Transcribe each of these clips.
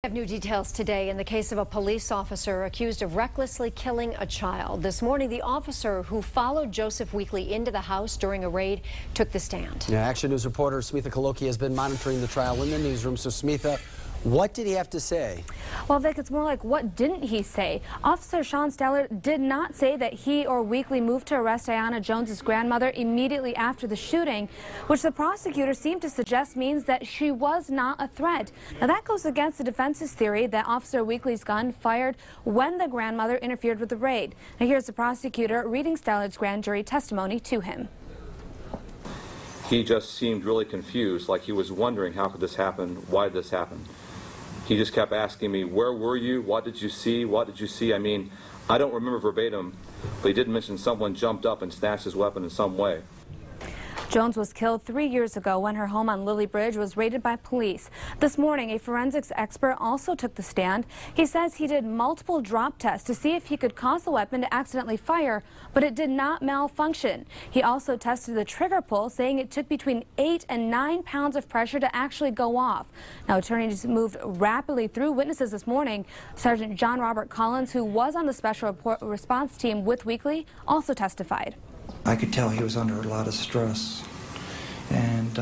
We have new details today in the case of a police officer accused of recklessly killing a child. This morning, the officer who followed Joseph Weekly into the house during a raid took the stand. Yeah, Action News reporter Smitha Kaloki has been monitoring the trial in the newsroom. So, Smitha, what did he have to say? Well, Vic, it's more like, what didn't he say? Officer Sean Steller did not say that he or Weekly moved to arrest Aiyana Jones's grandmother immediately after the shooting, which the prosecutor seemed to suggest means that she was not a threat. Now, that goes against the defense's theory that Officer Weekly's gun fired when the grandmother interfered with the raid. Now, here's the prosecutor reading Steller's grand jury testimony to him. He just seemed really confused, like he was wondering, how could this happen? Why did this happen? He just kept asking me, where were you? What did you see? What did you see? I mean, I don't remember verbatim, but he did mention someone jumped up and snatched his weapon in some way. Jones was killed 3 years ago when her home on Lily Bridge was raided by police. This morning, a forensics expert also took the stand. He says he did multiple drop tests to see if he could cause the weapon to accidentally fire, but it did not malfunction. He also tested the trigger pull, saying it took between 8 and 9 pounds of pressure to actually go off. Now, attorneys moved rapidly through witnesses this morning. Sergeant John Robert Collins, who was on the special response team with Weekly, also testified. I could tell he was under a lot of stress, and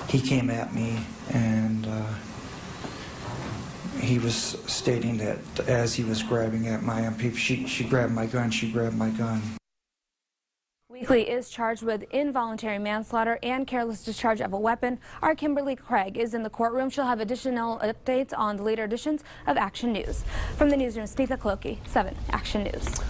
he came at me, and he was stating that as he was grabbing at my MP, she grabbed my gun, she grabbed my gun. Weekly is charged with involuntary manslaughter and careless discharge of a weapon. Our Kimberly Craig is in the courtroom. She'll have additional updates on the later editions of Action News. From the newsroom, Smitha Kaloki, 7 Action News.